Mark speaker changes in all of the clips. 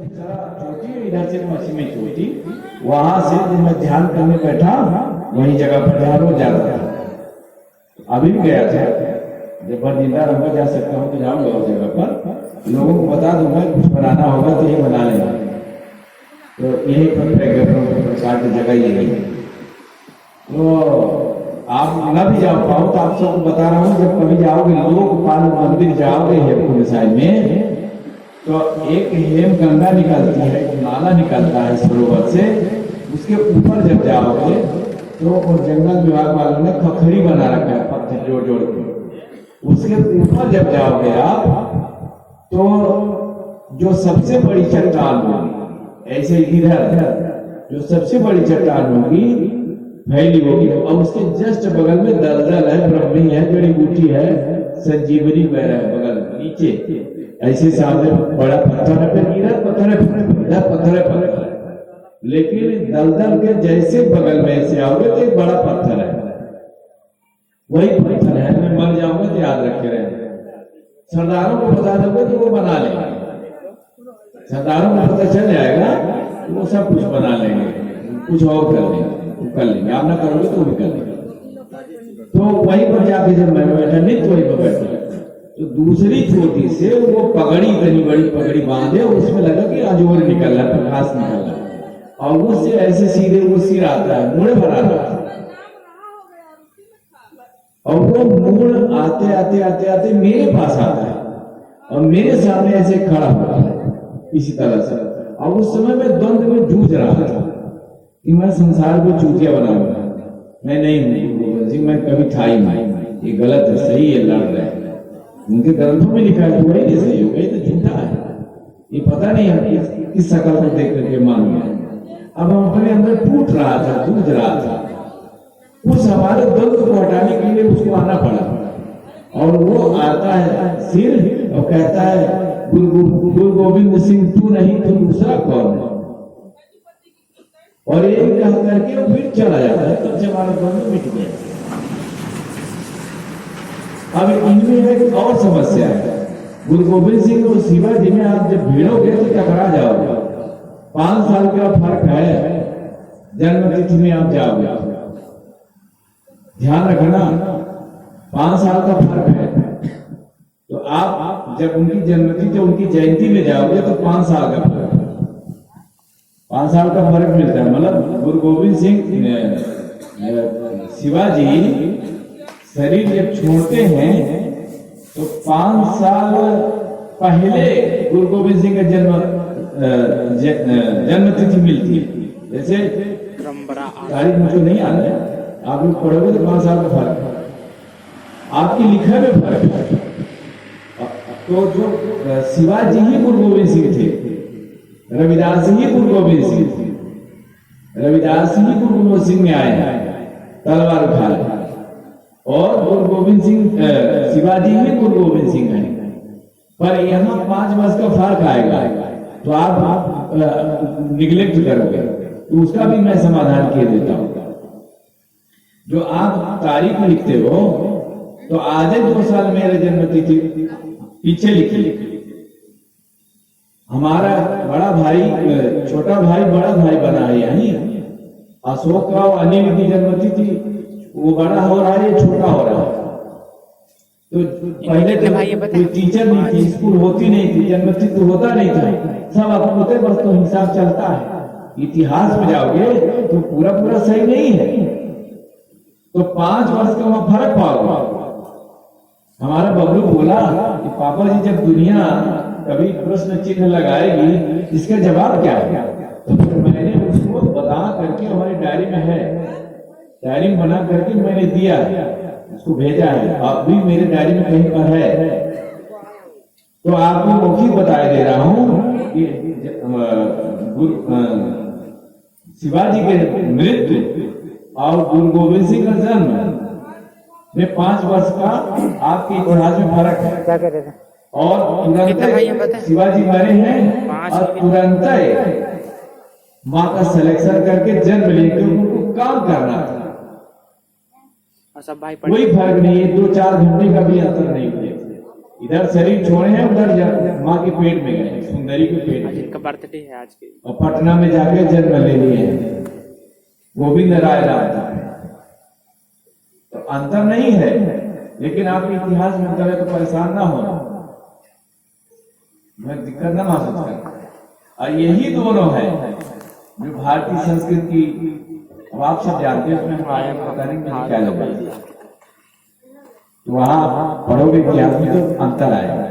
Speaker 1: चोटी इधर से पश्चिमी चोटी, वहां से जब मैं ध्यान करने बैठा वही जगह पर जहाँ रोज जाता था। अभी भी गया था, जब मैं जिंदा रहूंगा जा सकता हूँ तो जाऊंगा उस जगह पर, लोगों को बता दूंगा कुछ बनाना होगा तो ये बना लेंगे। तो यही प्रकार की जगह ये है। तो आप न भी जा पाओ तो आप सबको बता रहा हूँ, जब कभी जाओगे लोकपाल मंदिर जाओगे हेमकुंड साहिब में, तो एक हेम गंगा निकलती है, एक नाला निकलता है सरोवर से, उसके ऊपर जब जाओगे तो वो जंगल विभाग वालों ने खखड़ी बना रखा है पत्थर जोड़ जोड़ के, उसके ऊपर जब जाओगे आप तो जो सबसे बड़ी चट्टान होगी, ऐसे इधर जो सबसे बड़ी चट्टान होगी फैली होगी, और उसके जस्ट बगल में दलदल है, ब्रह्मी है, जड़ी बूटी है, संजीवनी बह रहा है बगल नीचे, ऐसे सामने बड़ा पत्थर है, फिर इधर पत्थर है, इधर पत्थर है, पत्थर है, लेकिन दलदल के जैसे बगल में ऐसे आओगे तो एक बड़ा पत्थर है, वही पत्थर है। मैं मर जाऊंगा तो याद रखे रहे, सरदारों को बता दोगे तो वो बना लेंगे, सरदारों को पता चल जाएगा वो सब कुछ बना लेंगे, कुछ और कर लेंगे, कर लेंगे, आप ना करोगे तो भी कर लेंगे। तो वहीं पर जाके जब मैं बैठा नहीं तो वहीं पर बैठा, तो दूसरी चोटी से वो पगड़ी, इतनी बड़ी पगड़ी बांधे, उसमें लगा कि अजोर निकल रहा है, प्रकाश निकल रहा है, और उससे ऐसे सीधे वो सिर आता है, मुड़े भर आता है, और वो मुड़ आते आते आते आते मेरे पास आता है और मेरे सामने ऐसे खड़ा हुआ है इसी तरह से। और उस समय मैं द्वंद्व में जूझ रहा था कि मैं संसार को चूतिया बनाऊंगा, मैं नहीं हूँ, मैं कभी था ही नहीं, ये गलत है, सही है, लड़ रहे हैं, उनके ग्रंथों में लिखा है, वही नहीं सही हो गई तो झूठा है, ये पता नहीं है किस शकल को देख करके मान गया। अब हम अपने अंदर टूट रहा था, जूझ रहा था, उस हमारे द्वंद्व को हटाने के लिए उसको आना पड़ा, और वो आता है सिर और कहता है गुरु गोविंद सिंह तू नहीं तो दूसरा कौन है, और एक कह करके वो फिर चला जाता है, तब से हमारा द्वंद्व मिट गया। अब इनमें एक और समस्या है, गुरु गोविंद सिंह और शिवाजी में आप जब भिड़ोगे तो टकरा जाओगे, 5 साल का फर्क है, जन्म तिथि में आप जाओगे, ध्यान रखना 5 साल का फर्क है। तो आप जब उनकी जन्मतिथि तो उनकी जयंती में जाओगे तो 5 साल का फर्क है, 5 साल का फर्क मिलता है। मतलब गुरु गोविंद सिंह शिवाजी शरीर जब छोड़ते हैं तो 5 साल पहले गुरु गोविंद सिंह का जन्मतिथि मिलती है। जैसे तारीख मुझे नहीं आ रहा है, आप लोग पढ़ोगे तो 5 साल का फर्क है, आपकी लिखा में फर्क है। तो जो शिवाजी ही गुरु गोविंद सिंह थे, रविदास ही गुरु गोविंद सिंह थे, रविदास ही गुरु गोविंद सिंह में आए तलवार उठा ले, और गुरु गोविंद सिंह शिवाजी ही गुरु गोविंद सिंह है। पर यहाँ 5 वर्ष का फर्क आएगा तो आप निगलेक्ट करोगे, तो उसका भी मैं समाधान किए देता हूँ। जो आप तारीख में लिखते हो तो आज 2 साल मेरे जन्मतिथि पीछे लिखे, हमारा बड़ा भाई छोटा भाई बड़ा भाई बना है, यानी अशोक का और अनिल की जन्मतिथि वो बड़ा हो रहा है, ये छोटा हो रहा है। तो पहले कोई टीचर नहीं थी, स्कूल होती नहीं थी, जन्मतिथि होता नहीं था, सब अपने बस तो हिसाब चलता है। इतिहास में जाओगे तो पूरा पूरा सही नहीं है, तो 5 वर्ष का वहां फर्क पाओगे। हमारा बबलू बोला कि पापा जी जब दुनिया कभी प्रश्न चिन्ह लगाएगी इसका जवाब क्या है, तो फिर मैंने उसको बता करके हमारी डायरी में है, डायरी में बना करके मैंने दिया, उसको भेजा है, अब भी मेरे डायरी में कहीं पर है। तो आपको मौखिक बताया दे रहा हूं कि शिवाजी के मृत्यु और गुरु गोविंद सिंह का जन्म में 5 वर्ष का आपके इतिहास में फर्क है। क्या कह रहे थे? और तुरंत शिवाजी मरे हैं और तुरंत माँ का सिलेक्शन करके जन्म लेके उनको काम करना था, कोई फर्क नहीं है, 2-4 घंटे का भी अंतर नहीं हुए। इधर शरीर छोड़े हैं, उधर माँ के पेट में गए, सुंदरी के पेट में।
Speaker 2: इनका बर्थडे है आज के।
Speaker 1: और पटना में जाके जन्म ले लिए हैं, गोविंद राय राम था। तो अंतर नहीं है, लेकिन आपके इतिहास में अंतर है तो परेशान ना होना, मैं दिक्कत ना महसूस करता। और यही दोनों है जो भारतीय संस्कृति, अब आप सब जानते हैं, उसमें हमारे पता नहीं मुझे क्या लगा, तो वहां पढ़ोगे इतिहास में तो अंतर आएगा।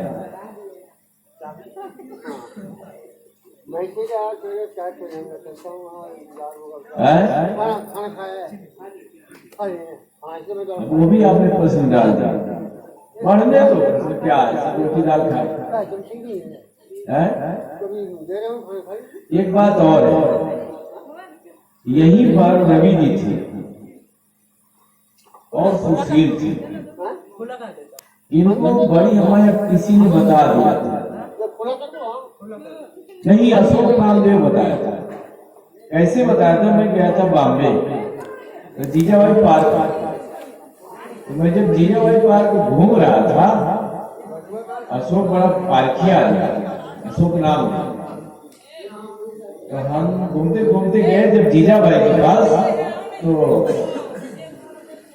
Speaker 1: वो भी आपने प्रश्न डाल दिया, पढ़ने दो, उसमें क्या है, सब रोटी दाल खाए। एक बात और है, यही पर रवि जी थी और सुशील थी, इनको बड़ी हमारे किसी ने बता दिया था, नहीं अशोक नामदेव बताया था। कैसे बताया था? मैं गया था बॉम्बे, तो जीजाबाई पार्क, तो मैं जब जीजाबाई पार्क घूम रहा था, अशोक बड़ा पार्किया अशोक नाम है, तो हम घूमते घूमते गए जब जीजाबाई के पास, तो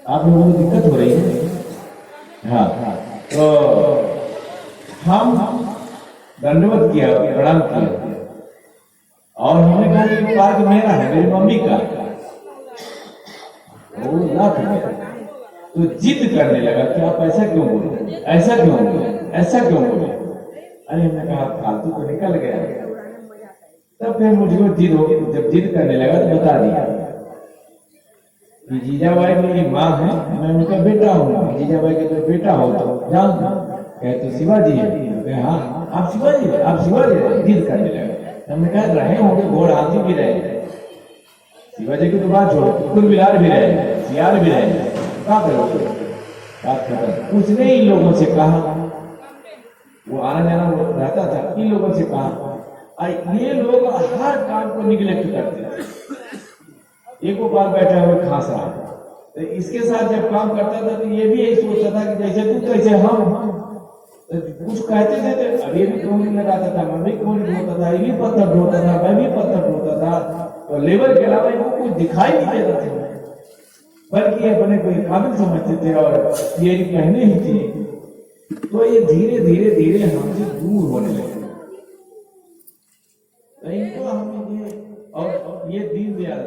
Speaker 1: आप लोगों को दिक्कत हो रही है, हाँ, तो हम दंडवत किया, प्रणाम किया, और हमने कहा कि पार्क मेरा है, मेरी मम्मी का। वो ना तो जिद करने लगा कि आप ऐसा क्यों बोले, ऐसा क्यों बोले, ऐसा क्यों बोले। अरे हमने कहा फालतू तो निकल गया। तब फिर मुझको जिद हो गई, जब जिद करने लगा तो बता दिया कि जीजाबाई मेरी माँ है, मैं उनका बेटा हूँ। जीजाबाई के तो बेटा हो तो जान, कहे तो शिवाजी है, हाँ आप शिवाजी है, आप शिवाजी है, जिद करने लगा। हमने कहा रहे होंगे, घोड़ हाथी भी रहे, शिवाजी की तो बात छोड़ो, कुल बिलार भी रहे, सियार भी रहे, क्या करोगे, बात खत्म। उसने इन लोगों से कहा, वो आना जाना रहता था, इन लोगों से कहा, ये लोग हर काम को निगलेक्ट करते थे। एक गोपाल बैठा हुआ खांस रहा, तो इसके साथ जब काम करता था तो ये भी यही सोचता था कि जैसे तू कैसे हम, तो कुछ कहते थे तो अब ये भी कोहनी लगाता था, मैं भी कोहनी ढोता था, ये भी पत्थर ढोता था, मैं भी पत्थर ढोता था, तो लेबर के अलावा इनको कुछ दिखाई नहीं देता था, बल्कि अपने को काबिल समझते थे और ये कहने ही थी। तो ये धीरे धीरे धीरे हमसे दूर होने लगे। इनको हमें ये और ये दीन दयाल